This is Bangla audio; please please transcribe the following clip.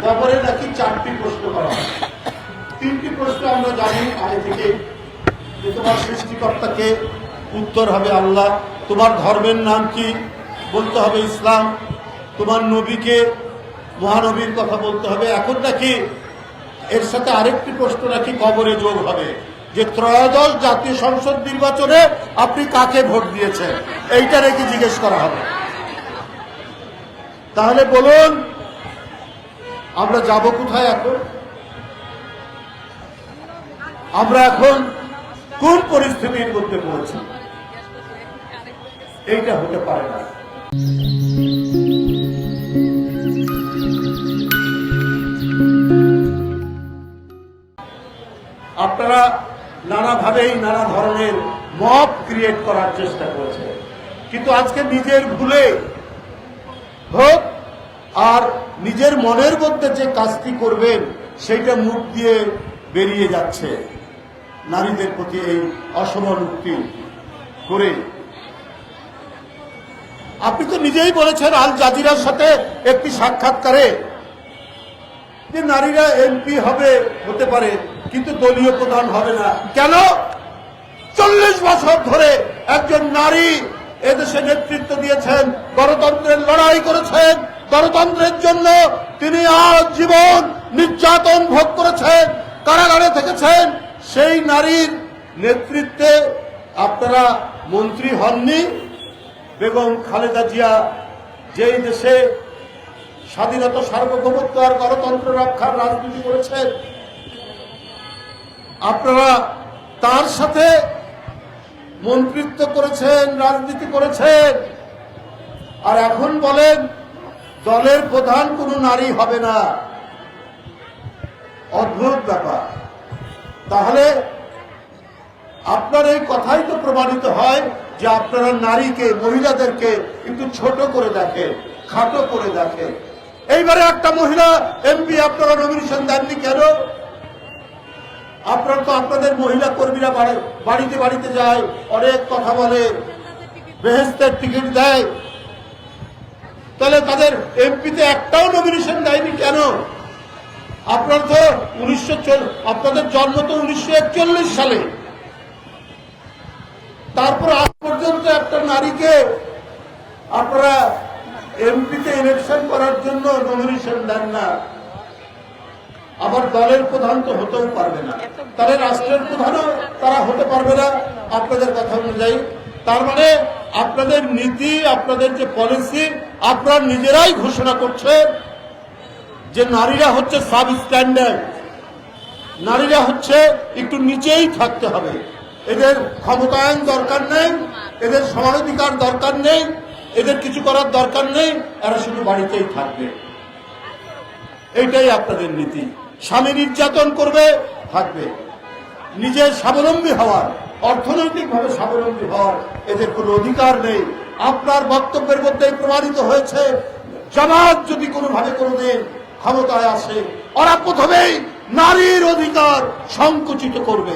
কবরে নাকি 4টি প্রশ্ন করা হয়। 3টি প্রশ্ন আমরা জানি আগে থেকে, যে তোমার সৃষ্টিকর্তাকে, উত্তর হবে আল্লাহ। তোমার ধর্মের নাম কি, বলতে হবে ইসলাম। তোমার নবীকে, মহানবীর কথা বলতে হবে। এখন নাকি এর সাথে আরেকটি প্রশ্ন নাকি কবরে যোগ হবে, যে ত্রয়োদশ জাতীয় সংসদ নির্বাচনে আপনি কাকে ভোট দিয়েছেন, এইটা নাকি জিজ্ঞেস করা হবে। তাহলে বলুন আমরা যাব কোথায় এখন? আমরা এখন কোন পরিস্থিতির মধ্যে পড়েছি? এইটা হতে পারে না। আপনারা নানাভাবেই নানা ধরনের মব ক্রিয়েট করার চেষ্টা করেছে, কিন্তু আজকে নিজের ভুলে হোক আর নিজের মনের মধ্যে যে কাজটি করবেন সেইটা মুখ দিয়ে বেরিয়ে যাচ্ছে, নারীদের প্রতি এই অসমানুক্তি করে। আপনি তো নিজেই বলেছেন আল জাজিরার সাথে একটি সাক্ষাৎকারে যে নারীরা এমপি হতে পারে কিন্তু দলীয় প্রধান হবে না। কেন? 40 বছর ধরে একজন নারী এদেশে নেতৃত্ব দিয়েছেন, গণতন্ত্রের লড়াই করেছেন, গণতন্ত্রের জন্য তিনি আজীবন নির্যাতন ভোগ করেছেন, কারাগারে থেকেছেন। সেই নারীর নেতৃত্বে আপনারা মন্ত্রী হননি। বেগম খালেদা জিয়া যেই দেশে স্বাধীনতা, সার্বভৌমত্ব আর গণতন্ত্র রক্ষার রাজনীতি করেছেন, আপনারা তার সাথে মন্ত্রিত্ব করেছেন, রাজনীতি করেছেন, আর এখন বলেন দলের প্রধান কোনো নারী হবে না। অদ্ভুত ব্যাপার। তাহলে আপনার এই কথাই তো প্রমাণিত হয় যে আপনারা নারীকে, মহিলাদেরকে একটু ছোট করে দেখেন, খাটো করে দেখেন। এইবারে একটা মহিলা এমপি আপনারা নমিনেশন দেননি কেন? আপনারা তো আপনাদের মহিলা কর্মীরা বাড়িতে বাড়িতে যায়, অনেক কথা বলে, বেহেশতের টিকিট দেয়, তাহলে তাদের এমপিতে একটাও নমিনেশন দেয়নি কেন? আপনার তো আপনাদের জন্ম তো 1941 সালে, তারপর আজ পর্যন্ত একটা নারীকে আপনারা এমপিতে ইলেকশন করার জন্য নমিনেশন দেন না। আবার দলের প্রধান তো হতেও পারবে না, তাহলে রাষ্ট্রের প্রধানও তারা হতে পারবে না আপনাদের কথা অনুযায়ী। তার মানে আপনাদের নীতি, আপনাদের যে পলিসি, আপনারা নিজেরাই ঘোষণা করছেন যে নারীরা হচ্ছে সাব স্ট্যান্ডার্ড, নারীরা হচ্ছে একটু নিচেই থাকতে হবে, এদের ক্ষমতায়ন দরকার নেই, এদের সমানাধিকার দরকার নেই, এদের কিছু করার দরকার নেই, এরা শুধু বাড়িতেই থাকবে। এইটাই আপনাদের নীতি। স্বামী নির্যাতন করবে, থাকবে। নিজের স্বাবলম্বী হওয়ার, অর্থনৈতিকভাবে স্বাবলম্বী হওয়ার এদের কোনো অধিকার নেই। আপনার বক্তব্যের মধ্যেই প্রমাণিত হয়েছে, জামাত যদি কোনোভাবে কোনোদিন ক্ষমতায় আসে, ওরা প্রথমেই নারীর অধিকার সংকুচিত করবে।